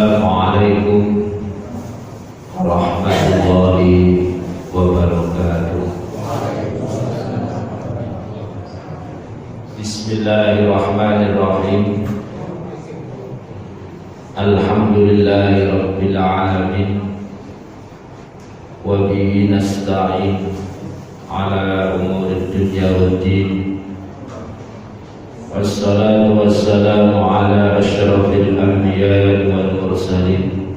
Assalamualaikum warahmatullahi wabarakatuh. Bismillahirrahmanirrahim. Alhamdulillahi rabbil alamin. Wa bihi nasta'in ala umurid dunya waddin. Wassalatu wassalamu ala asyrafil anbiya'i wal mursalin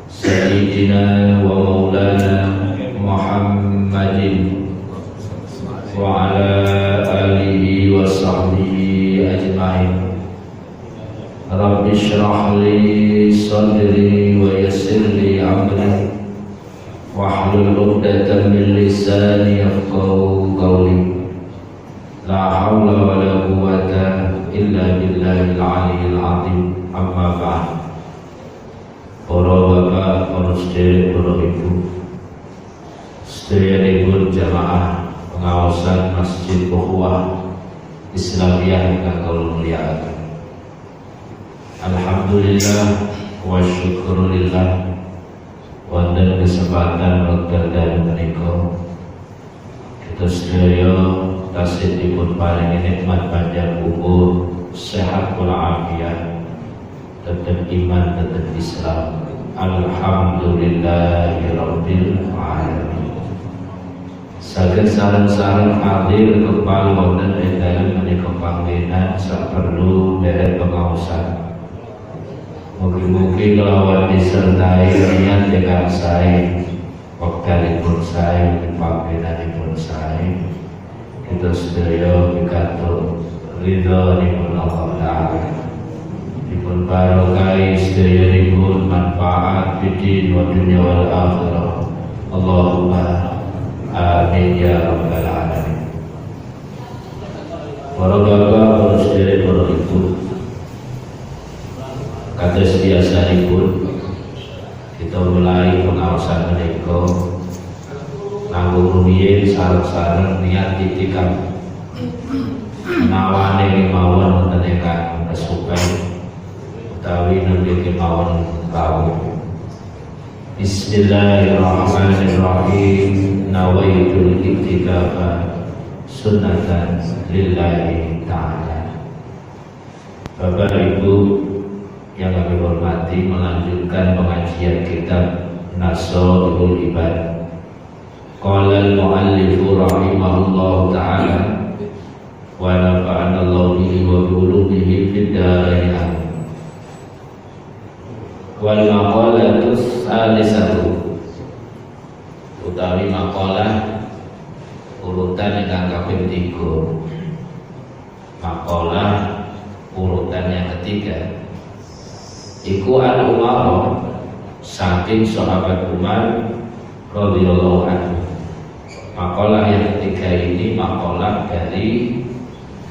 Sayyidina wa maulana Muhammadin wa ala alihi wa sahbihi ajma'in. Rabbi shrah li sadri wa yassir li amri wahlul 'uqdatam min lisani yafqahu qawli. La haula wa la quwwata illa billahil aliyyil azim. Amma ba'd. Para bapak, para sedherek, para ibu, sedherekipun jamaah pengawasan Masjid Ukhuwah Islamiyah ingkang kula mulyakaken. Alhamdulillah wa syukurillah wonten kesempatan wekdal dalem menika kita sedaya tasih dipun paringi nikmat panjang umur, sehat walafiat, tetap iman, tetap Islam. Alhamdulillahirabbil alamin. Saged sareng-sareng hadir kepal wonten ing dalem menika panggenan saperlu derek pengaosan. Mugi-mugi kelawan disertai niat ingkang sae, wektalipun sae, panggenanipun sae, kita sedaya pikantuk ridhonipun Allah Ta'ala, dipun barokai sedayanipun manfaat fid wa dunya wal akhirah. Allahumma amin ya rabbal alamin. Para bapak, para sedherek, para ibu, kados biasanipun kita mulai pengawasan menika nganggo rumiyin sareng-sareng niat itikaf menawane kemawon wonten ingkang kesupen utawi nembe kemawon rawuh. Bismillahirrahmanirrahim. Nawaitul iktikafa sunnatan lillahi ta'ala. Bapak Ibu yang kami hormati, melanjutkan pengajian kitab Nasrul Ibad. Qala al-muallifu rahimahullahu ta'ala wa nafa'ana Allahu bihi wa bi ulumihi fid dharain amin. Wal maqalatu salisatu, utawi maqalah urutan ingkang kaping 3. Maqalah urutan yang ketiga iku al-Umar, saking sahabat Umar radhiyallahu anhu. Makalah yang ketiga ini makalah dari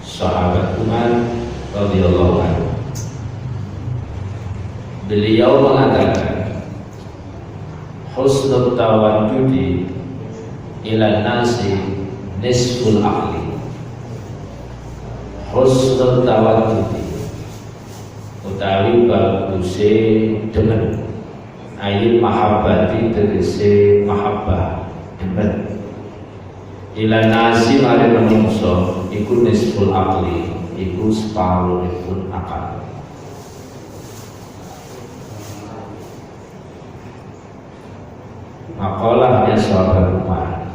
sahabat Umar radhiyallahu anhu. Beliau mengatakan, husnul tawaddudi ila nasi nisful aqli. Husnul tawaddudi utawi baguse demen, ayin mahabbati tegese mahabbah demen, ila nasi mari menungso iku nisful aqli, iku separuhipun akal. Makalahnya sahabat Umar,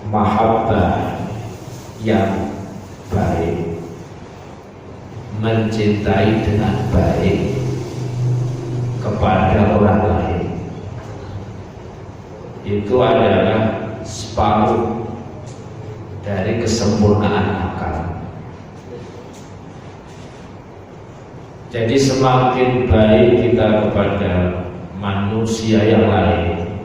mahabbah yang baik, mencintai dengan baik kepada orang lain, itu adalah separuh dari kesempurnaan akal. Jadi semakin baik kita kepada manusia yang lain,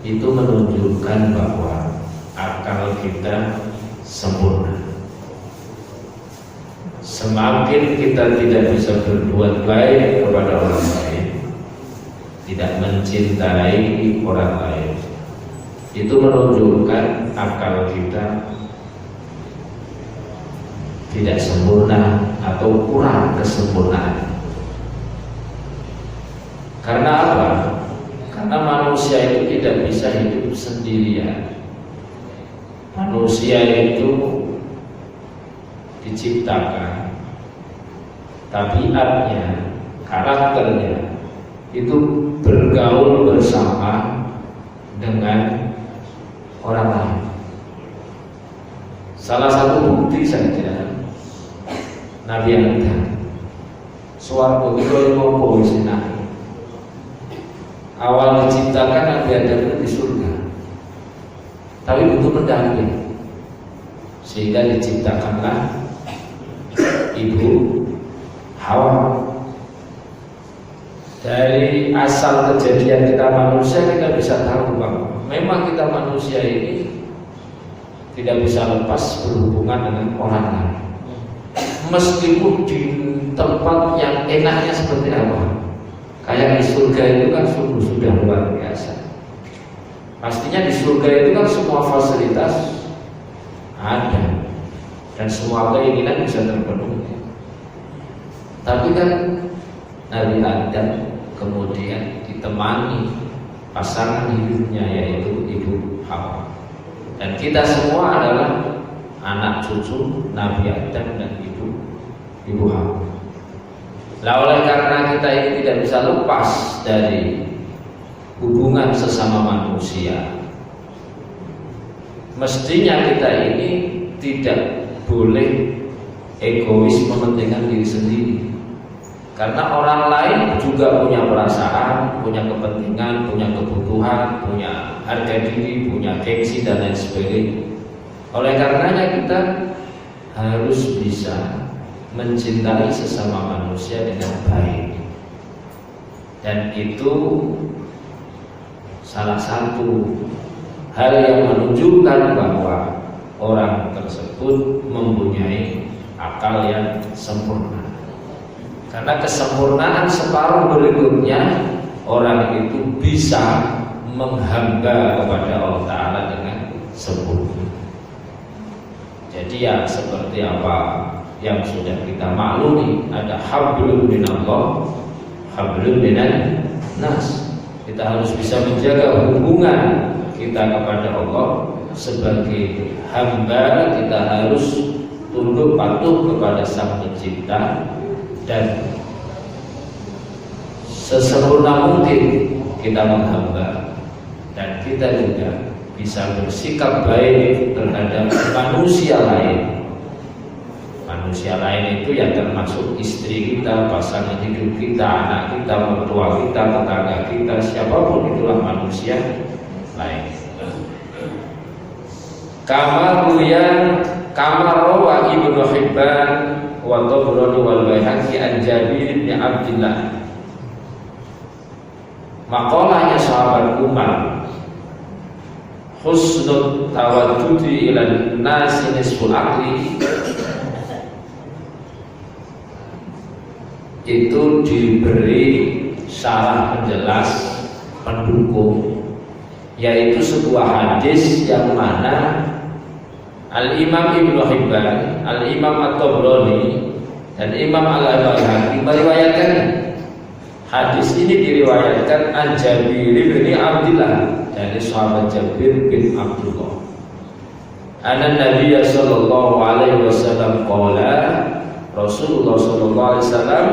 itu menunjukkan bahwa akal kita sempurna. Semakin kita tidak bisa berbuat baik kepada orang lain, tidak mencintai orang lain, itu menunjukkan akal kita tidak sempurna atau kurang kesempurnaan. Karena apa? Karena manusia itu tidak bisa hidup sendirian. Manusia itu diciptakan, tabiatnya, karakternya itu bergaul bersama dengan orang lain. Salah satu bukti saja Nabi Adam, suwargo itu ngopo wis enak. Awal diciptakan Nabi Adam itu di surga, tapi butuh pendamping, sehingga diciptakanlah Ibu Hawa. Dari asal kejadian kita manusia, kita bisa tahu bahwa memang kita manusia ini tidak bisa lepas berhubungan dengan orang lain, meskipun di tempat yang enaknya seperti apa. Kayak di surga itu kan sungguh sudah luar biasa. Pastinya di surga itu kan semua fasilitas ada dan semua keinginan bisa terpenuhi. Tapi kan Nabi Adam kemudian ditemani pasangan hidupnya, yaitu Ibu Hawa. Dan kita semua adalah anak cucu Nabi Adam dan Ibu Hawa. Lah oleh karena kita ini tidak bisa lepas dari hubungan sesama manusia, mestinya kita ini tidak boleh egois mementingkan diri sendiri. Karena orang lain juga punya perasaan, punya kepentingan, punya kebutuhan, punya harga diri, punya gengsi dan lain sebagainya. Oleh karenanya kita harus bisa mencintai sesama manusia dengan baik. Dan itu salah satu hal yang menunjukkan bahwa orang tersebut mempunyai akal yang sempurna. Karena kesempurnaan separuh berikutnya, orang itu bisa menghamba kepada Allah Ta'ala dengan sempurna. Jadi ya seperti apa yang sudah kita maklumi, ada hablum minallah, hablum minan nas. Kita harus bisa menjaga hubungan kita kepada Allah sebagai hamba. Kita harus tunduk patuh kepada Sang Pencipta dan sesempurna mungkin kita menghamba, dan kita juga bisa bersikap baik terhadap manusia lain. Manusia lain itu ya termasuk istri kita, pasangan hidup kita, anak kita, mertua kita, tetangga kita, siapapun itulah manusia lain. Kamar rawa Ibnu Hibban wa Tabrani wal Baihaqi an Jabir bin Abdillah. Maqalahnya sahabat Umar, husnul tawadudi ila nasi nisful aqli, itu diberi syarah penjelas pendukung, yaitu sebuah hadis yang mana Al-Imam Ibnu Hibban, Al-Imam At-Tabrani dan Imam Al-Baihaqi meriwayatkan. Hadis ini diriwayatkan an Jabir bin Abdillah, dari sahabat Jabir bin Abdullah. Anna Nabiy sallallahu alaihi wasallam qala, Rasulullah sallallahu alaihi wasallam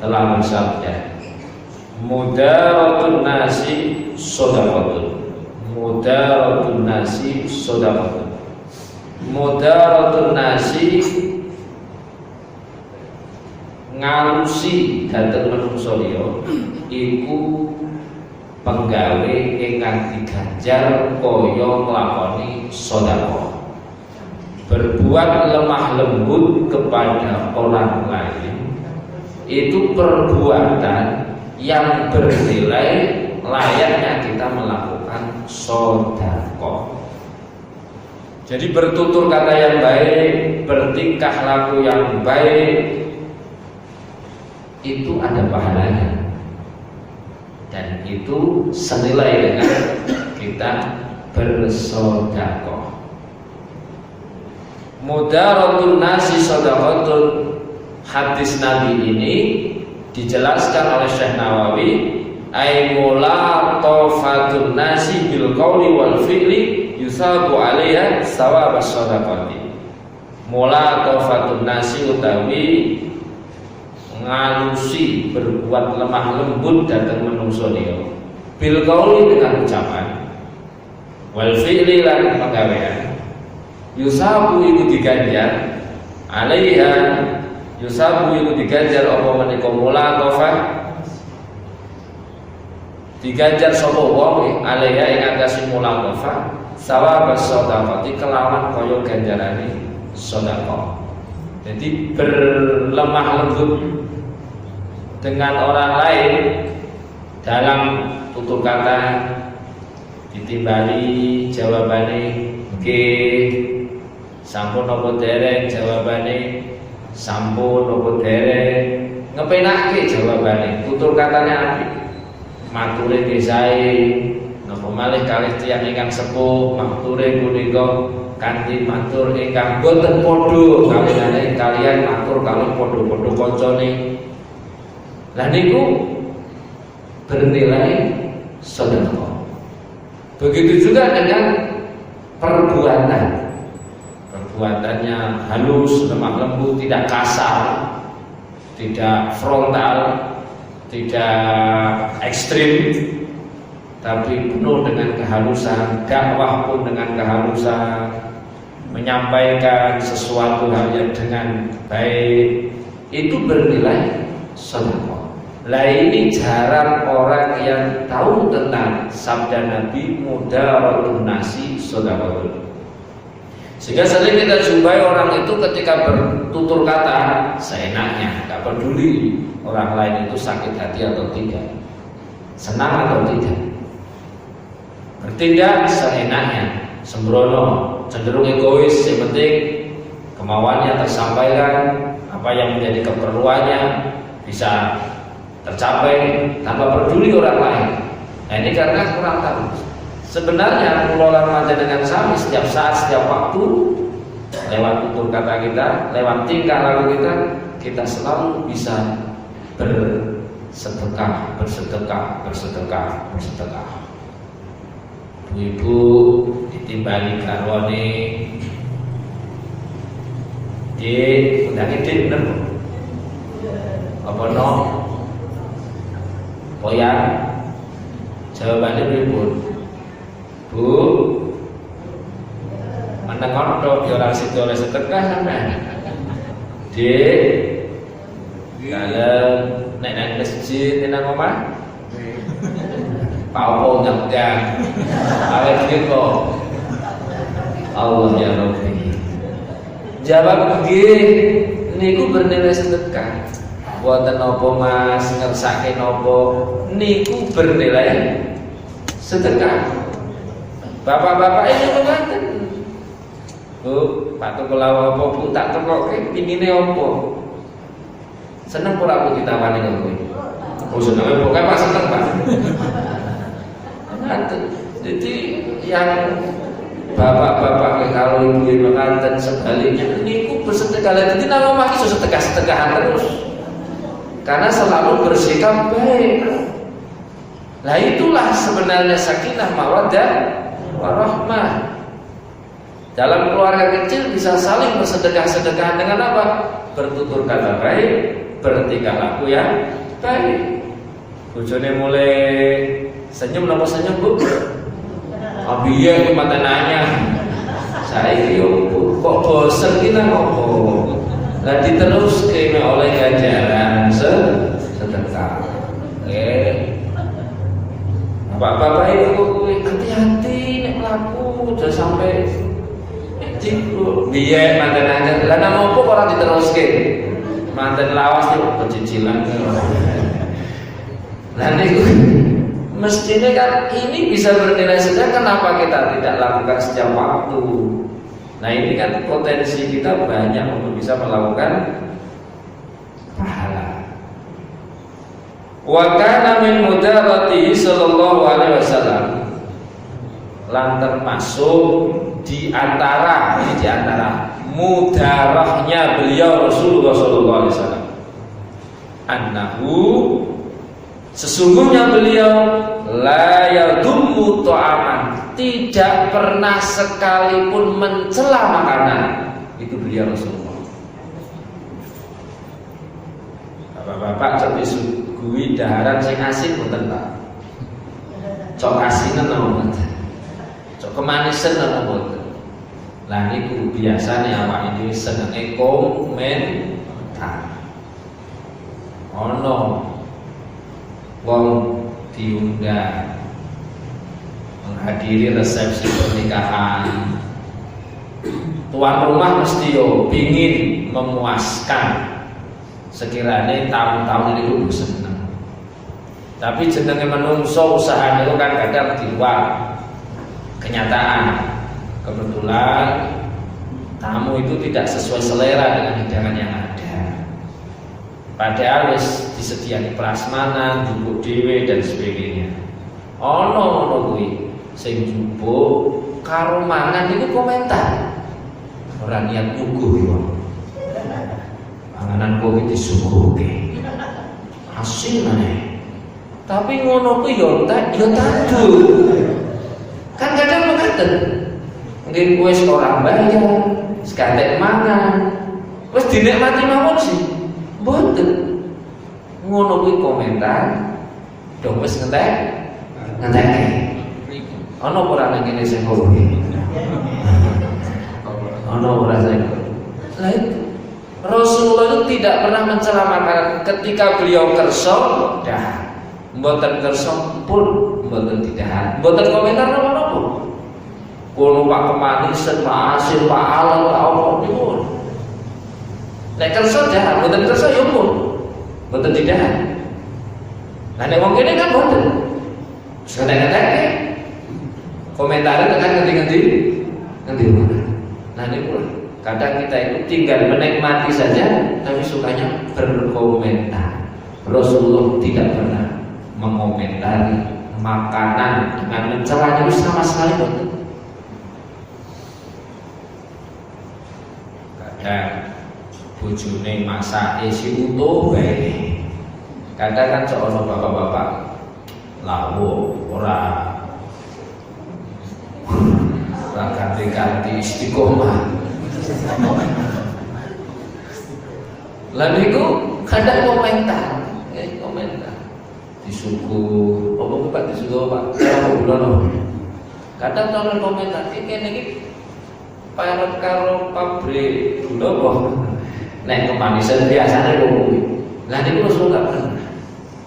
telah bersabda, mudaratun nasi shadaqatun. Mudaratun nasi shadaqatun. Mudaratun nasi ngalusi dhateng manungsa liya iku penggawe ingkang diganjar kaya nglakoni sedekah. Berbuat lemah lembut kepada orang lain itu perbuatan yang bernilai layaknya kita melakukan sedekah. Jadi bertutur kata yang baik, bertingkah laku yang baik, itu ada pahalanya, dan itu senilai dengan kita bersedekah. Mudaratun nasi shadaqatun. Hadis Nabi ini dijelaskan oleh Syekh Nawawi, ay mulaqafatun nasi bil qawli wal fi'li yusabu 'alaiha sawabas shadaqati. Mulaqafatun nasi utawi ngalusi, berbuat lemah lembut datang menungso liya, bil qawli dengan ucapan, wal fi'li lan penggawean, yusabu iku diganjar, 'alaiha yusabu iku diganjar apa menika mulaqafah, diganjar sapa wong 'alaiha ing atase mulaqafah sawabas shadaqati kelawan kaya ganjarane sedekah. Jadi berlemah lembut dengan orang lain dalam tutur kata, ditimbali jawabane nggih, sampun napa dereng jawabane sampun napa dereng, ngepenake jawabane, tutur katane apik, mature nggih sae, napa malih kalih tiyang ingkang sepuh mature punika kanthi matur ingkang boten padha kaliyan kalian matur kalih padha-padha kancane. Lah niku bernilai sedekah. Begitu juga dengan perbuatan. Perbuatannya halus, lemah lembut, tidak kasar, tidak frontal, tidak ekstrim, tapi penuh dengan kehalusan. Dakwah pun dengan kehalusan, menyampaikan sesuatu hal yang dengan baik, itu bernilai sedekah. Lah ini jarang orang yang tahu tentang sabda Nabi mudaratun nasi sedekah. Sehingga sering kita jumpai orang itu ketika bertutur kata seenaknya, tak peduli orang lain itu sakit hati atau tidak, senang atau tidak, bertindak seenaknya, sembrono, cenderung egois. Yang penting kemauannya tersampaikan, apa yang menjadi keperluannya bisa tercapai tanpa peduli orang lain. Nah ini karena kurang tahu. Sebenarnya kula lan dengan sami setiap saat, setiap waktu, lewat tutur kata kita, lewat tingkah laku kita selalu bisa bersedekah. Ibu ditimbali garwane, dik, undange dik bener apa no? Poyang, jawabannya pripun? Bu, meneng kodhok ya ora sida oleh sedekah sampean. Dik, kalem nek nang masjid nang omah. Pak opo nyegah. Awet iki kok. Allah ya Rabbi. Jawab nggih, niku bernilai sedekah. Buatan nopo mas, ngersake nopo, niku bernilai sedekah. Bapak-bapak ini mengatakan, Bu, Pak Tukulawa apa Bu tak tekoke pingine apa? Seneng ora aku ditawani karo kowe? Oh seneng, pokoke Pak seneng Pak. Jadi yang bapak-bapak kalau ibu mengatakan sebaliknya, niku bersedekah. Jadi nama maki sedekah-sedekahan terus. Karena selalu bersikap baik. Nah itulah sebenarnya sakinah mawaddah warahmah. Dalam keluarga kecil bisa saling bersedekah-sedekahan dengan apa? Bertutur kata baik, bertingkah laku yang baik. Bojone mulai senyum napa senyum Bu? Abiye iki mate nanya. Saiki kok bosen ki nang opo? Lah diteruske oleh ganjaran sedekah. Bapak-bapak itu hati-hati nek mlaku aja sampai ciklu. Biye manten aja. Lah nang opo kok ora diteruske? Manten lawas iki pecicilan. Lah niku mestinya kan ini bisa bernilai sedekah. Kenapa kita tidak lakukan setiap waktu? Nah ini kan potensi kita banyak untuk bisa melakukan pahala. Wa kana min mudaratihi sallallahu alaihi wasallam, lan termasuk di antara mudarahnya beliau Rasulullah SAW, annahu sesungguhnya beliau la yadummu ta'aman, tidak pernah sekalipun mencela makanan. Itu beliau Rasulullah. Bapak-bapak cok disuguhi daharan sing asin mboten Pak? Cok asinan apa mboten? Cok kemanisan apa mboten? Lah niku biasane awak ini senenge komentar. Ono wong diundang menghadiri resepsi pernikahan, tuan rumah mesti yo pingin memuaskan sekiranya tamu-tamu ini kudu seneng. Tapi jenenge menungso usaha itu kan kadang di luar kenyataan. Kebetulan tamu itu tidak sesuai selera dengan hidangan yang ada. Padahal wis disediani prasmanan, duduk dhewe dan sebagainya. Ono kuwi sing njupuk karo mangan niku komentar. Ora niat nyuguh yo. Panganan kowe disuguhke. Asin maneh. Tapi ngono kuwi yo tadu. Kan kadang mengatakan mungkin wis ora bayar, sekadek mangan, wis dinikmati mawon sih, mboten. Ngono kuwi komentar, dong wis ngentek. Ana ora nang kene sing ngono iki. Ana ora sing. Lah itu Rasulullah itu tidak pernah mencela makanan. Ketika beliau kerso, dah. Mboten kerso pun mboten tidak. Mboten komentar napa-napa. Kono Pak kemanisan, Pak asin, Pak alam, Pak apa pun. Nek kerso dah, mboten kerso ya pun. Mboten tidak. Nah nek wong kene kan mboten. Sekadang-kadang komentarnya tekan ngendi-ngendi. Nah ini pula kadang kita itu tinggal menikmati saja, tapi sukanya berkomentar. Rasulullah tidak pernah mengomentari makanan dengan mencela itu sama sekali betul. Kadang bojone masak isi utuh bae. Kadang kan seorang bapak-bapak lawo ora ganti-ganti istiqomah. Lalu itu kadang komentar disuguh, apa Pak disuguh Pak? Kadang orang komentar ini parut karo pabrik dulu kok. Nek kemanisan biasanya kuwi. Lah niku Rasul enggak pernah.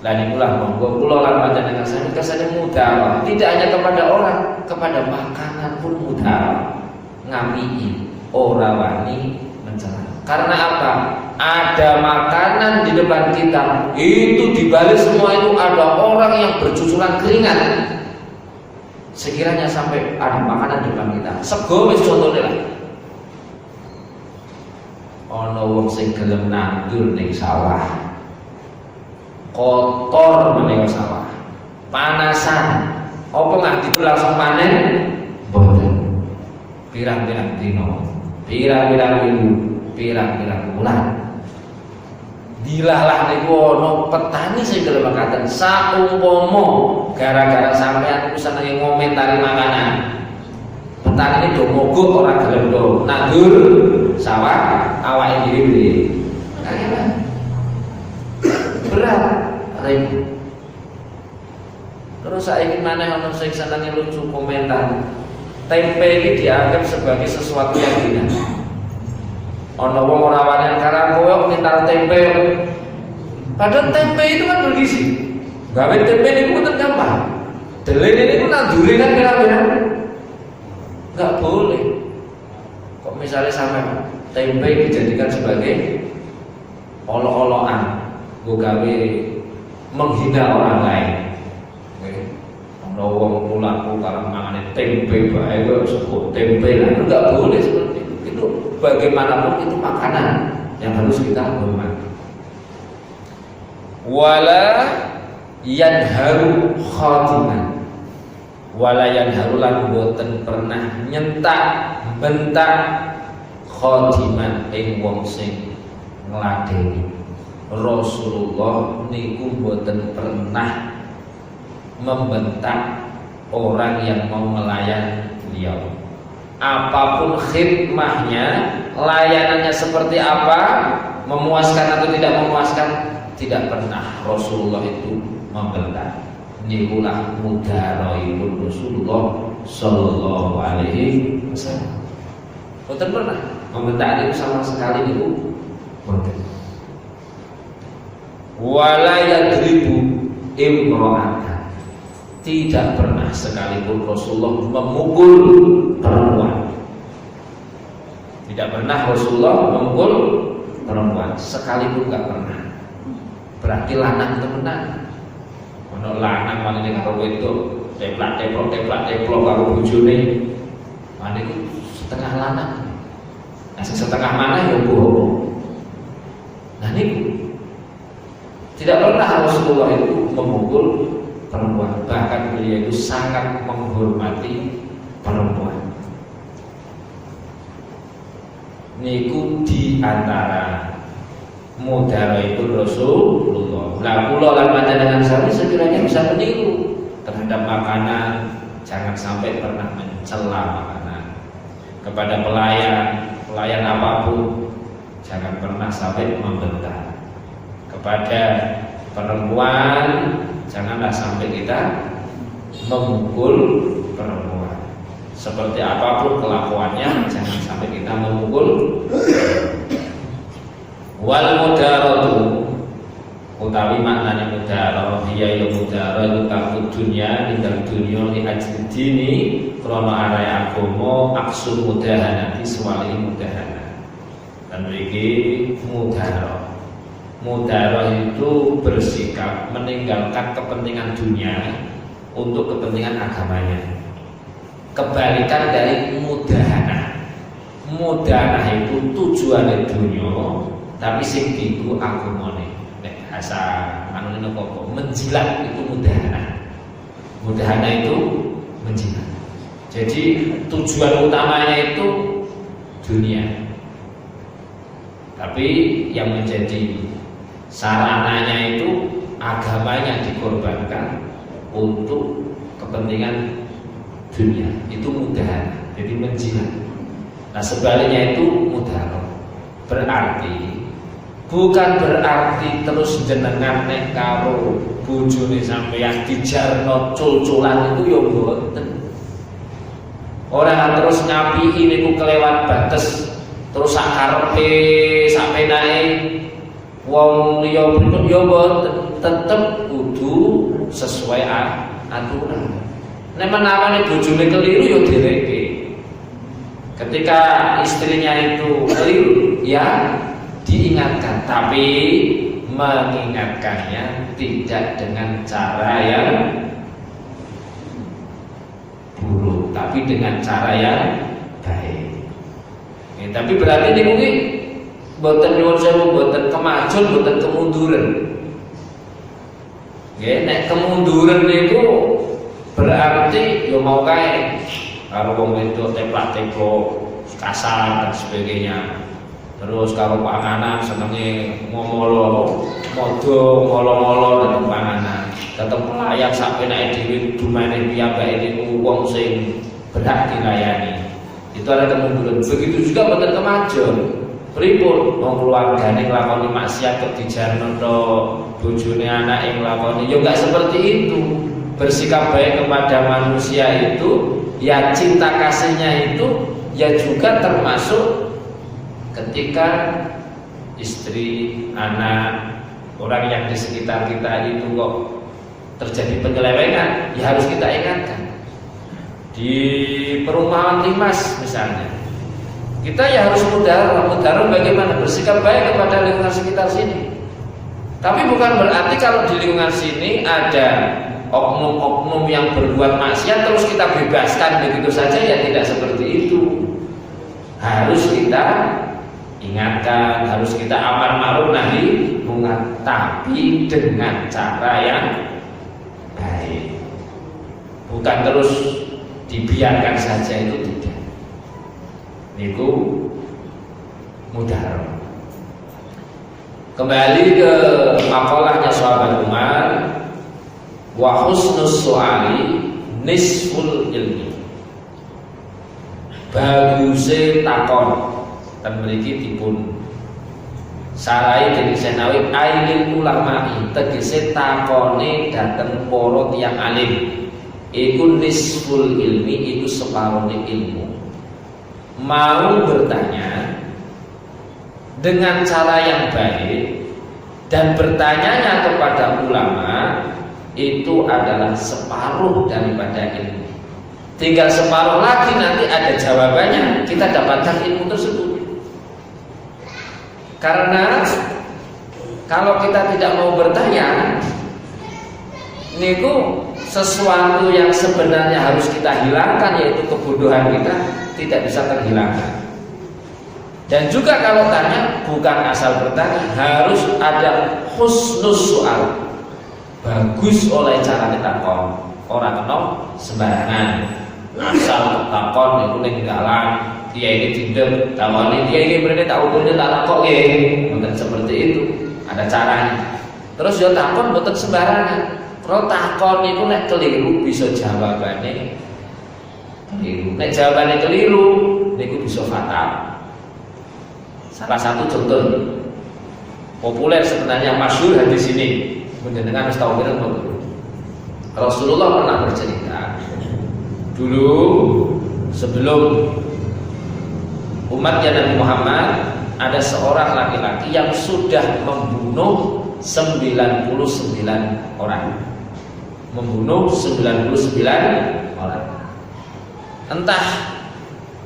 Lah niku lah monggo kula lan panjenengan sami kesane mudah. Tidak hanya kepada orang, kepada makanan pun mudah. Ngamii ora wani mencela. Karena apa? Ada makanan di depan kita, itu dibalik semua itu ada orang yang bercucuran keringat. Sekiranya sampai ada makanan di depan kita, sego wis contone lah. Ana wong sing gelem nandur ning sawah. Kotor meneng sawah. Panasan. Apa nggak itu langsung panen? Boten. Pirang-pirang dino, pirang-pirang minggu, pirang-pirang bulan. Dilalah niku ana petani sing gelem makaten saumpama gara-gara sampean ku senenge ngomentari makanan. Petani ini do mogok ora gelem do nandur sawah awake dhewe. Berat repot. Terus saiki maneh ana sing senenge lucu komentar. Tempe ini dianggap sebagai sesuatu yang hina. Ana wong ora wani karang kowe minta tempe. Padahal tempe itu kan bergizi. Gawe tempe niku mboten gampang. Delene niku nandure kan kira-kira. Enggak boleh. Kok misalnya sampai tempe dijadikan sebagai olok-olokan, gue gawe menghina orang lain. Ana wong mulaku karang mangane tempe bae kok sebut tempe lah, enggak boleh seperti itu. Itu bagaimanapun itu makanan yang harus kita hormati. Wala yanharu khatiman. Wala yanharu lan boten pernah nyentak bentak khadiman ing wong sing ngladeni. Rasulullah niku mboten pernah membentak orang yang mau melayan beliau. Apapun khidmahnya, layanannya seperti apa, memuaskan atau tidak memuaskan, tidak pernah Rasulullah itu membentak. Nikulah mudaraibun Rasulullah sallallahu alaihi wasallam. Mboten pernah membentak itu sama sekali itu mboten. Wala yadribu imra'atan. Tidak pernah sekalipun Rasulullah memukul perempuan. Tidak pernah Rasulullah memukul perempuan, sekalipun nggak pernah. Berarti lanang temenan. Ono lanang manene karo wedok, teplak karo bojone. Mane iku setengah lanang. Nah, setengah mana ya bohong. Nah niku tidak pernah Rasulullah itu memukul perempuan, bahkan beliau itu sangat menghormati perempuan. Niku di antara mudaraibun Rasulullah. Lah kula lan panjenengan sami sekiranya bisa meniru terhadap makanan, jangan sampai pernah mencela makanan. Kepada pelayan apapun jangan pernah sampai membentak. Kepada perempuan janganlah sampai kita memukul perempuan. Seperti apapun kelakuannya, jangan sampai kita memukul. Wal mudaratu utawi maknane mudarah, dia ya mudarah itu takut dunia tinggal dunia di ajli dini krana araya agama aksul mudahanati suwali mudahana. Dan iki mudarah. Mudarah itu bersikap meninggalkan kepentingan dunia untuk kepentingan agamanya. Kebalikan dari mudahana. Mudahana itu tujuannya dunia, tapi sing diiku agamane. Nek bahasa manune apa? Menjilat itu mudahana. Mudahana itu menjilat. Jadi tujuan utamanya itu dunia. Tapi yang menjadi sarananya itu agamanya dikorbankan untuk kepentingan dunia. Itu mudahana, jadi menjilat. Nah sebaliknya itu mudarah. Berarti bukan berarti terus jenengan nek karo bojone sampeyan dijarno cul-culan itu ya mboten. Ora terus nyapiki niku kelewat batas terus sak karepe sak penake wong liya berikut ya mboten, tetep kudu sesuai aturan. Nek menawane bojone keliru ya direke. Ketika istrinya itu keliru ya diingatkan, tapi mengingatkannya tidak dengan cara yang buruk, tapi dengan cara yang baik. Ya, tapi berarti ini mungkin boten nyuwun sewu, boten kemajuan, boten kemunduran. Ya, nek kemunduran itu berarti yo mau kae karo wong wedok teplak-teplok kasar dan sebagainya. Terus kalau panganan senenge ngomolo, modo ngolo-ngolo dan panganan. Tetep layak sak penake dhewe dumane piyambake niku wong sing berhak dilayani. Itu ada kemunduran. Begitu juga boten kemajuan. Pripun wong keluargane nglakoni maksiat kok dijarno to bojone anake nglakoni. Ya enggak seperti itu. Bersikap baik kepada manusia itu, ya cinta kasihnya itu ya juga termasuk ketika istri, anak, orang yang di sekitar kita itu kok terjadi penyelewengan, ya harus kita ingatkan. Di perumahan Limas misalnya, kita ya harus mudarah bagaimana bersikap baik kepada lingkungan sekitar sini. Tapi bukan berarti kalau di lingkungan sini ada oknum-oknum yang berbuat maksiat terus kita bebaskan begitu saja, ya tidak seperti itu. Harus kita ingatkan, harus kita amar ma'ruf nahi munkar, tapi dengan cara yang baik. Bukan terus dibiarkan saja, itu tidak. Niku mudhar. Kembali ke makalahnya sahabat Umar, wa husnus su'ali nisful ilmi. Baguse takon dan mriki dipun sarai dening Senawi ailil ulama, tegese takone dhateng para tiyang alim iku nisful ilmi, iku separone ilmu. Mau bertanya dengan cara yang baik dan bertanyanya kepada ulama itu adalah separuh daripada ilmu. Tinggal separuh lagi nanti ada jawabannya, kita dapatkan ilmu tersebut. Karena kalau kita tidak mau bertanya, niku sesuatu yang sebenarnya harus kita hilangkan, yaitu kebodohan kita, tidak bisa terhilangkan. Dan juga kalau tanya bukan asal bertanya, harus ada husnus soal, bagus oleh cara kita takon, orang kenal sembarangan, asal takon itu ninggalan, dia ini tidak takon, dia ini berarti tak ukurnya tak takok ya, bukan seperti itu, ada caranya. Terus dia takon bukan sembarangan, kalau takon itu nek keliru bisa jawabannya keliru, nek jawabannya keliru, niku bisa fatal. Salah satu contoh populer sebenarnya masyhur hadis ini, menjenengan harus tahu benar. Rasulullah pernah bercerita dulu sebelum umatnya Nabi Muhammad, ada seorang laki-laki yang sudah membunuh 99 orang. Membunuh 99 orang. Entah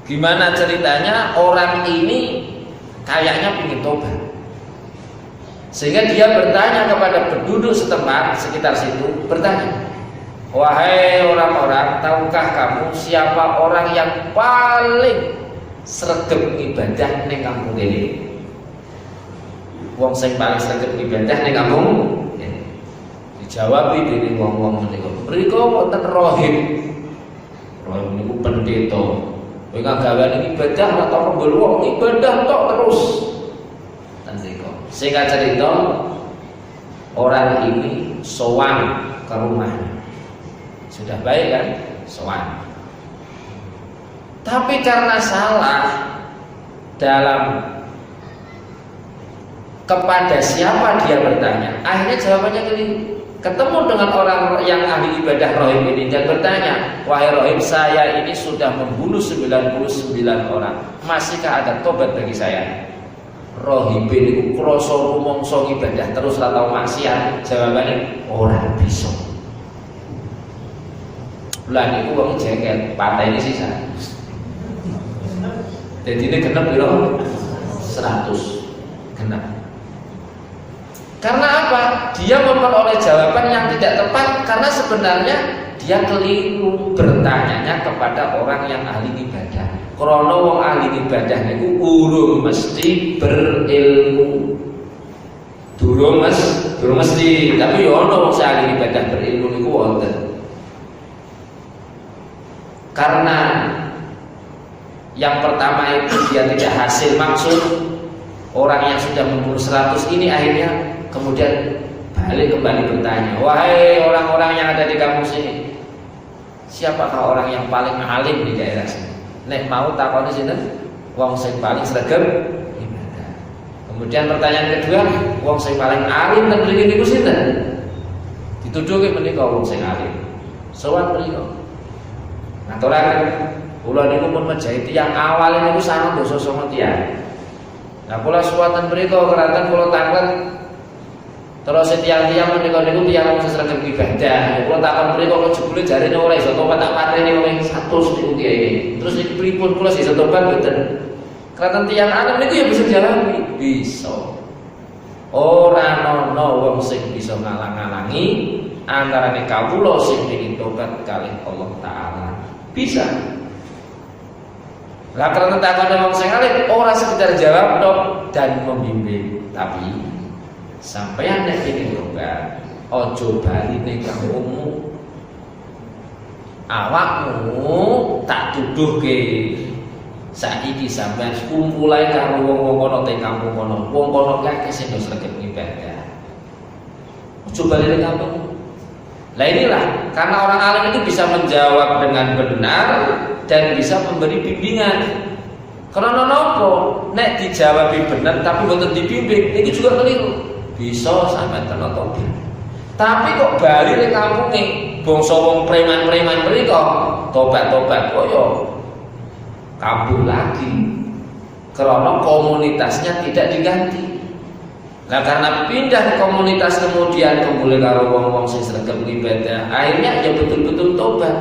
gimana ceritanya, orang ini kayaknya ingin tobat, sehingga dia bertanya kepada penduduk setempat sekitar situ, bertanya, wahai orang-orang, tahukah kamu siapa orang yang paling sregep ibadah ning kampung ini? Wong sing paling sregep ibadah ning kampung ini. Dijawab dening wong-wong menika, mriku wonten rahib. Rahib niku pendeta. Kowe ngagawane ibadah atau kembel wong ibadah tok terus. Nanti kok. Singkat cerita, orang ini sowan ke rumahnya. Sudah baik kan? Sowan. Tapi karena salah dalam kepada siapa dia bertanya, akhirnya jawabannya keliru. Ketemu dengan orang yang ahli ibadah rahib ini dan bertanya, wahai rahib, saya ini sudah membunuh 99 orang, masihkah ada tobat bagi saya? Rahib ini krasa rumangsa ibadah terus ora tau maksiat. Jawabannya ora bisa. Lah niku wong jengkel, pateni sisa. Jadi ini genep piro? 100 genep. Karena apa? Dia memperoleh jawaban yang tidak tepat karena sebenarnya dia keliru bertanyanya kepada orang yang ahli ibadah. Karena wong ahli ibadah niku urung mesti berilmu. Durung mesti, tapi yo ono wong ahli ibadah berilmu niku wonten. Karena yang pertama itu dia tidak hasil maksud, orang yang sudah membunuh 100 ini akhirnya kemudian balik kembali bertanya, wahai orang-orang yang ada di kampus ini, siapakah orang yang paling alim di daerah sini? Nek mau takoni sinten? Wong sing paling sregep ibadah. Kemudian pertanyaan kedua, wong sing paling alim ten mriki niku sinten? Dituduhke menika wong sing alim. Sowan mriki. Aturaken kula niku pun menjahit tiyang awal niku sangat dosa songo tiyang. Nah kula suwatan mriki keranten kula taklet. Terus tiang-tiang menika niku tiyang wong sregep ibadah. Kula takon mriki kok jebule jarene ora iso tobat, tak pateni wong 100 niku kiai. Terus niku pripun kula iso tobat mboten? Kraton tiyang alim niku ya bisa jawab, bisa. Ora ana wong sing bisa ngalang-alangi antarane kawula sing pengin tobat kalih Allah taala. Bisa. Lah kraton takone wong sing alim ora sekedar jawab tok dan membimbing, tapi sampeyan nek pengin tobat, aja baline kampungmu. Awakmu tak tuduhke. Saiki sampean kumpulai karo wong kono te kampung kono. Wong kono kakek sing wis sregep ibadah. Coba lihat kampung. Nah inilah karena orang alim itu bisa menjawab dengan benar dan bisa memberi bimbingan. Karena nopo nek dijawab benar tapi mboten dibimbing, ini juga keliru. Bisa sampean kena tobat. Tapi kok bali ning kampunge bangsa wong preman-preman mriko tobat-tobat koyo kabur lagi karena komunitasnya tidak diganti. Nah karena pindah komunitas kemudian kumpul karo wong-wong sing sregep ibadah, akhirnya ya betul-betul tobat.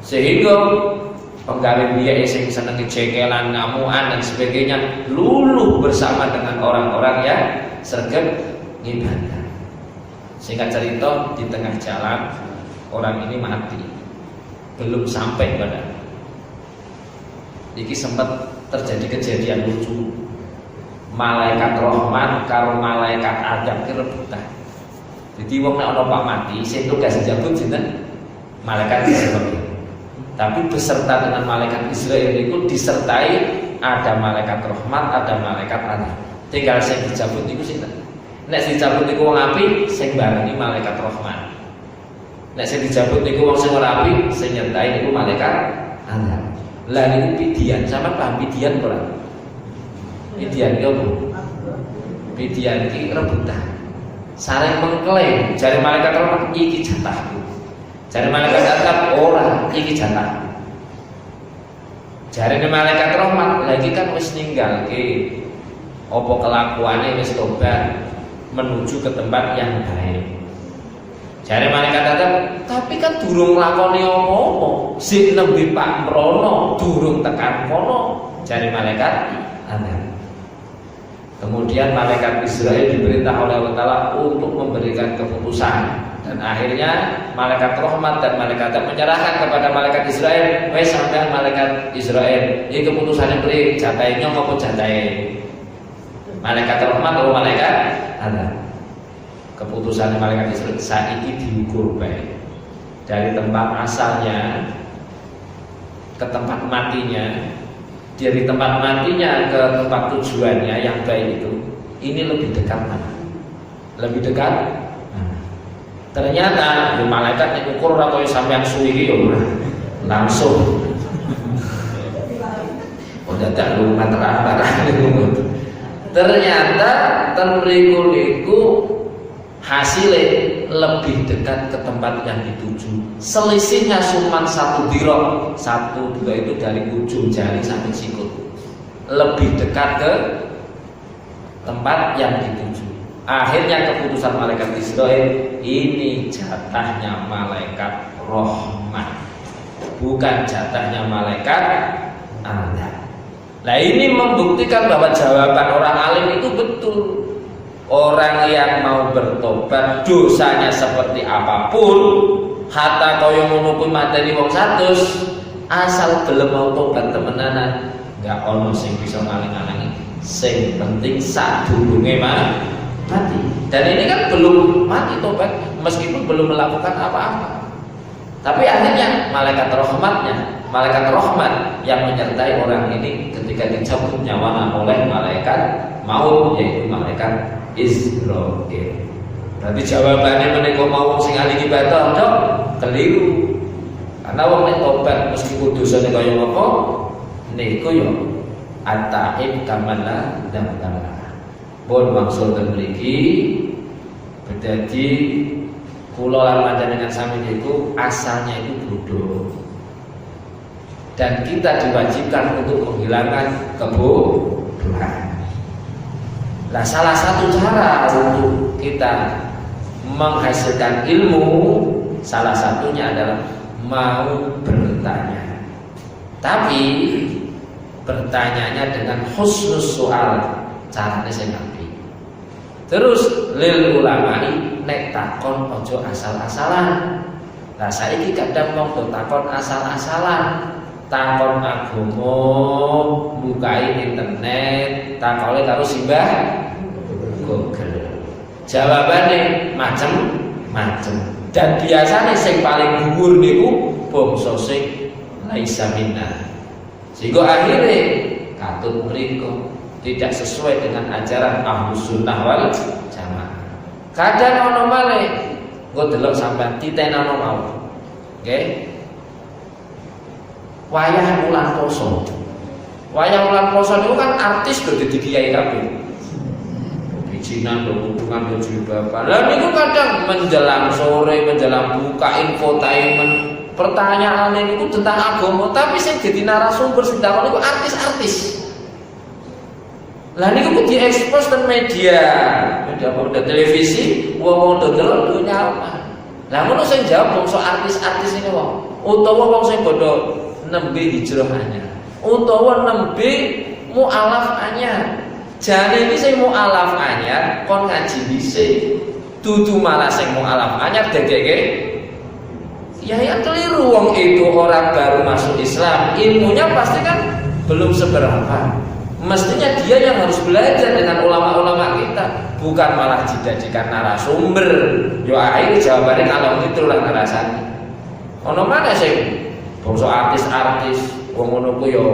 Sehingga penggawe biaya sing senengi cekelan, ngamuan dan sebagainya luluh bersama dengan orang-orang yang sregep ibadah. Singkat cerita di tengah jalan orang ini mati, belum sampai pada. Iki sempat terjadi kejadian lucu. Malaikat rahmat karo malaikat adab ki rebutan. Jadi wong nek ana Pak mati, sing tugas njabut sinten? Malaikat Israil. Tapi beserta dengan malaikat Israil itu disertai ada malaikat rahmat, ada malaikat adab. Tinggal sing dijabut niku sinten? Nek sing dijabut niku wong apik, sing barengi malaikat rahmat. Nek sing dijabut niku wong sing ora apik, sing nyertai niku malaikat adab. Lah niku pidian, sampean paham pidian ora? Pidian iki opo? Pidian iki rebutan. Saling mengklaim, jare malaikat rahmat iki jatahku. Jare malaikat adab ora, iki jatahku. Jarene malaikat rahmat lagi kan wis ninggalke apa kelakuane wis tobat menuju ke tempat yang baik. Jare malaikat adab, tapi kan durung nglakoni apa-apa. Sing nembe Pak Mrono durung tekan kono. Jare malaikat adab. Kemudian malaikat Israil diperintah oleh Allah Ta'ala untuk memberikan keputusan. Dan akhirnya malaikat rahmat dan malaikat adab menyerahkan kepada malaikat Israil. Wes sampean malaikat Israil, iki keputusane priye? Jatahe nyong apa jatahe? Malaikat rahmat atau malaikat adab? Keputusan malaikat Israil saiki diukur baik dari tempat asalnya ke tempat matinya, dari tempat matinya ke tempat tujuannya yang baik itu, ini lebih dekat mana? Lebih dekat? Ternyata malaikat diukur ora koyo sampean suwi yo langsung. Udah tak lumat terang-terang. Ternyata ten mriku hasilnya lebih dekat ke tempat yang dituju. Selisihnya cuma 1 dirok, 1-2 itu dari ujung jari sampai sikut. Lebih dekat ke tempat yang dituju. Akhirnya keputusan malaikat Israil, ini jatahnya malaikat rahmat, bukan jatahnya malaikat adab. Nah ini membuktikan bahwa jawaban orang alim itu betul. Orang yang mau bertobat dosanya seperti apapun, hatta kaya ngono kuwi mateni wong 100, asal gelem mau tobat temenanan, enggak ono sing bisa ngaling-alingi. Sing penting sadurunge mati. Dan ini kan belum mati tobat, meskipun belum melakukan apa-apa. Tapi akhirnya malaikat rahmat yang menyertai orang ini ketika dicabut nyawanya oleh malaikat maut, yaitu malaikat Israil. Berarti jawabannya menika mau wong sing ahli ibadah dok keliru. Karena wong nek tobat meskipun dosane kaya apa niku yo at-taib kamana dzambala. Pun maksud mriki berarti kula lan panjenengan sami niku asalnya itu bodoh. Dan kita diwajibkan untuk menghilangkan kebodohan. Nah, salah satu cara untuk kita menghasilkan ilmu, salah satunya adalah mau bertanya. Tapi bertanyanya dengan husnus soal, caranya saya ngerti. Terus lil ulama'i nek takon ojo asal-asalan. Nah saiki kadang wong takon asal-asalan. Takon agama, bukain internet, takole karo simbah Google. Jawabannya macem-macem. Dan biasanya sing paling dhuwur niku bangsa sing laisa minna. Sehingga akhirnya katut mriko tidak sesuai dengan ajaran Ahlus Sunnah wal Jamaah. Kadang ana malih engko delok sampean titenano mau. Nggih. Wayah bulan poso. Wayah bulan poso itu kan artis do dadi kiai kabeh. Bijinan do hubungan do jilbaban. Lah niku kadang menjelang sore, menjelang buka infotainment, pertanyaan niku tentang agama, tapi sing dadi narasumber sing takon niku artis-artis. Lah niku kudu diekspos ten media televisi, wong do delok dunya apa. Lah ngono sing jawab bangsa artis-artis ini wong, utawa wong sing bodho nembe hijrah anyar, utawa nembe mualaf anyar. Jane iki sing mualaf anyar kon ngaji dhisik, dudu malah sing mualaf anyar dedekke. Ya keliru, wong itu orang baru masuk Islam, ilmunya pasti kan belum seberapa. Mestinya dia yang harus belajar dengan ulama-ulama kita, bukan malah dijadikan narasumber. Yo akhirnya jawabannya kalau itulah narasane. Ono mana sing bangsa artis-artis wong ngono ku yo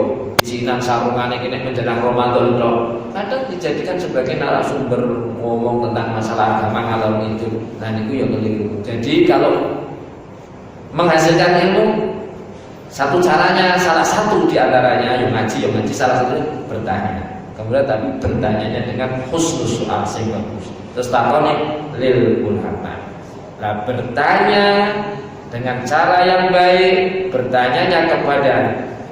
jinan sarungane kene menjelang Ramadan tok. Kadang dijadikan sebagai narasumber ngomong tentang masalah agama kalau itu. Nah niku yo keliru. Jadi kalau menghasilkan ilmu, satu caranya, salah satu diantaranya yang ngaji salah satu bertanya. Kemudian tapi bertanyanya dengan husnul soal sing bagus. Terus takoni lil ulama. Nah, bertanya dengan cara yang baik, bertanyanya kepada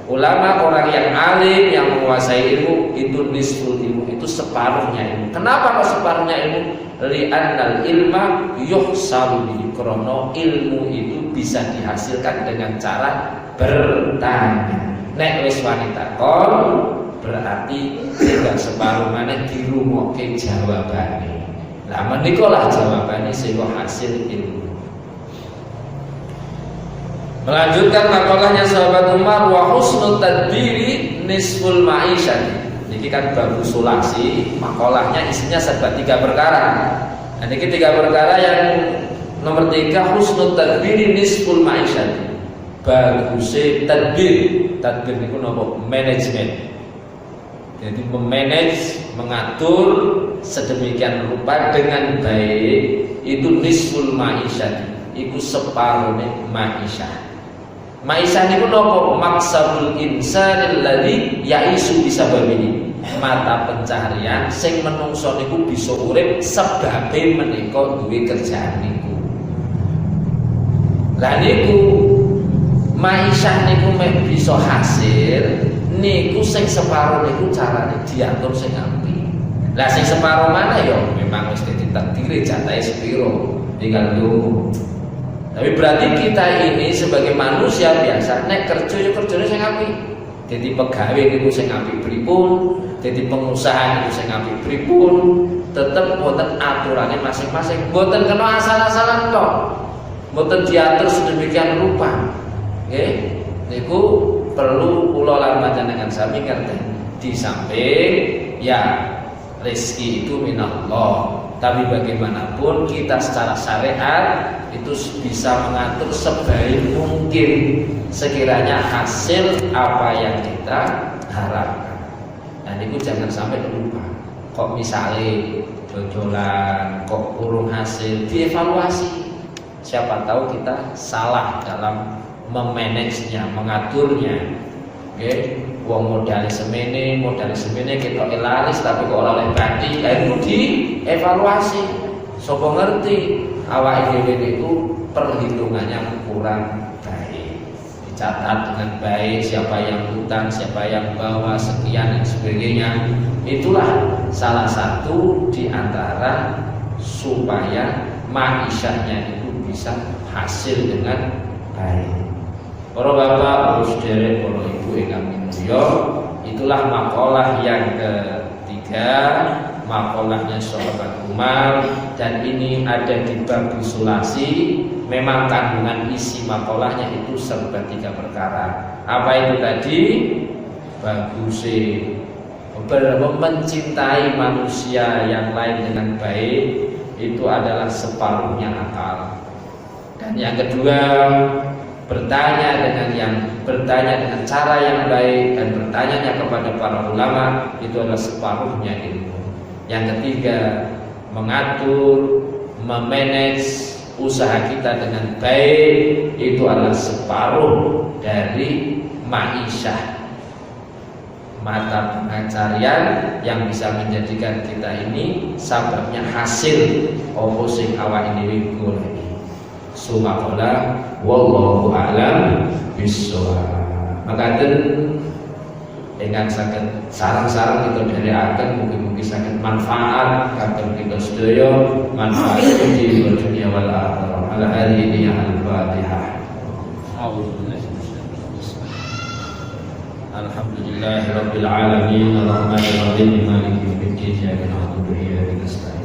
ulama, orang yang alim, yang menguasai ilmu, itu nisful ilmu, itu separuhnya ilmu. Kenapa kok separuhnya ilmu? Li'annal ilma yuhsalu bihi, karena ilmu itu bisa dihasilkan dengan cara bertanya. Nek wis wanita kon berarti tidak separuh mana dirungokke jawabane. Lah menika lah jawabane sing hasil ilmu. Melanjutkan makalahnya sahabat Umar, wa husnul tadbiri nisful ma'isyah. Ini kan bagus sulasi, makalahnya isinya serba 3 perkara. Nah, ini 3 perkara yang nomor 3, husnul tadbiri nisful ma'isyah. Bagusnya tadbir itu nopo manajemen. Jadi memanage, mengatur sedemikian rupa dengan baik, itu nisful ma'isyah, itu separuhnya ma'isyah. Ma'isyah niku nopo? Maksabul insanil ladzi ya'isu bisababihi. Mata pencaharian sing menungso niku bisa urip sebabe menika duwe kerjaan niku. Lah niku ma'isyah niku mek bisa hasil niku sing separuh niku carane diatur sing apik. Lah sing separuh mana ya memang wis ditakdiri jatahe sepiro tinggal nunggu. Tapi berarti kita ini sebagai manusia biasa nek kerja ya kerjane sing apik. Dadi pegawai niku sing apik pripun, dadi pengusaha niku sing apik pripun, tetep wonten aturane masing-masing. Mboten kena asal-asalan tok. Mboten diatur sedemikian rupa. Nggih, niku perlu kula lan panjenengan sami ngerti. Di samping ya rezeki itu minallah. Tapi bagaimanapun kita secara syariat itu bisa mengatur sebaik mungkin sekiranya hasil apa yang kita harapkan. Dan itu jangan sampai lupa. Kok misalnya dodolan, kok kurang hasil, dievaluasi. Siapa tahu kita salah dalam memanagenya, mengaturnya. Oke, wong modal semene kita laris tapi kok ora oleh bati. Lah itu dievaluasi. Sapa ngerti awake dhewe itu perhitungannya kurang baik. Dicatat dengan baik siapa yang hutang, siapa yang bawa sekian dan sebagainya. Itulah salah satu di antara supaya ma'isyahnya itu bisa hasil dengan baik. Para bapak, para saudara, para ibu ingkang mulya, itulah makalah yang ketiga, makalahnya sahabat Umar, dan ini ada di bab sulasi. Memang kandungan isi makalahnya itu serba 3 perkara. Apa itu tadi? Bagusnya mencintai manusia yang lain dengan baik, itu adalah separuhnya akal. Dan yang kedua, bertanya dengan cara yang baik dan bertanya kepada para ulama itu adalah separuhnya ilmu. Yang ketiga, mengatur, memanage usaha kita dengan baik itu adalah separuh dari ma'isyah, mata pencarian yang bisa menjadikan kita ini sababnya hasil opo sing awak ini goleki. Subhanallah wallahu a'lam bishawab. Maka dengan sakit sarang-sarang itu dari akan mungkin sakit manfaat kagem kita sedaya, manfaat di dunia wal akhirah. Ala hadhihi al-Fatihah. Alhamdulillahirabbil alamin arrahmanir rahim maliki yaumiddin iyyaka na'budu wa iyyaka nasta'in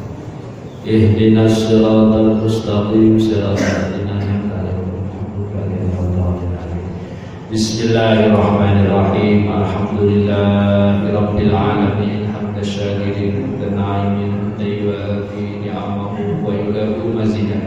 ihdinas siratal mustaqim siratal ladzina an'amta 'alaihim. Bismillahirrahmanirrahim. Alhamdulillahirabbil alamin hamdan syakirin wa na'imin tayyibatin ni'amahu wa yulahu mazidan.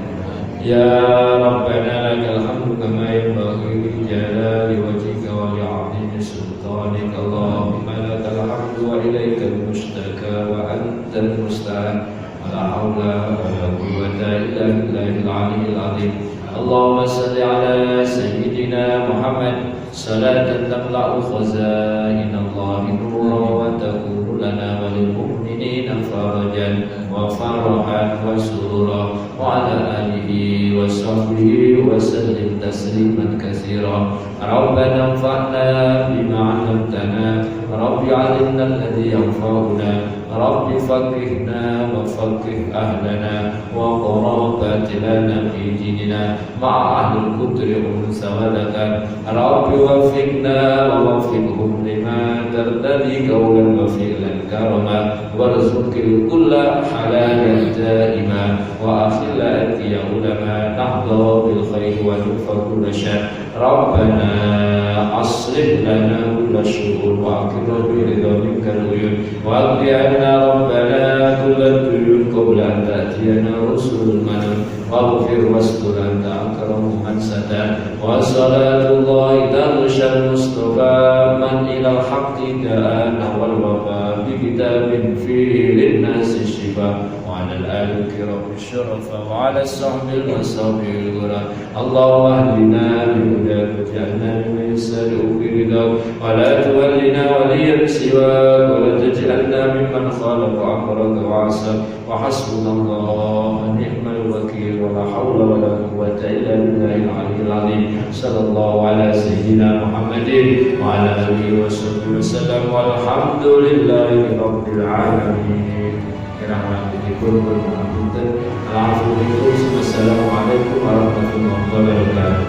Ya Rabbana lakal hamdu kama yanbaghi li jalali wajhika wa li'azimi sultanika. Allahumma lakal hamdu wa ilaikal mushtaka wa antal musta'an. La haula wa la quwwata illa billahil aliyyil azim. Allahumma salli ala sayyidina Muhammad salatan tamla'u khazainallahi nuran wa takunu lana wa lil mu'minina farajan wa farahan wa surura wa ala alihi wa sahbihi wa sallim tasliman katsira. Rabbana anfa'na bima 'allamtana, rabbi 'allimna alladhi yanfa'una, rabbi faqihna wa faqih ahlana wa qarabat lana fi dinina ma'a ahlil qudri unsa wa lakal. Rabbi wafiqna wa wafiqhum lima tardadi qawlan wa fi'lan karama warzuqil kulla halalan daima wa akhila atiya ulama nahda bil khair wa nufaku rasyad. Rabbana aslih lana kulla syukur wa akhiru bi ridha minkal uyun wa aqdi'na Rabbana kulla duyun qabla an ta'tiyana rusulul manam waghfir wastur anta akramu man sada wa salatullahi tarshal mustafa man ilal haqqi da'ana wal wafa bi kitabin fihi linnasi shifa wa ala al-ali kiram syarafa wa ala sahbil masabil ghura. Allahumma hdina bi hudaka waj'alna mimman yasluku bi ridha wa la tuwallina waliyan siwa wa la taj'alna mimman khalaqa amraka wa asab wa hasbunallahu wa ni'mal wakeel wa la hawla wa la quwwata illa billahil aliyyil azim. Sallallahu ala sayyidina Muhammadin wa ala alihi wa sahbihi wasallam walhamdulillahi rabbil alamin. Assalamualaikum warahmatullahi wabarakatuh.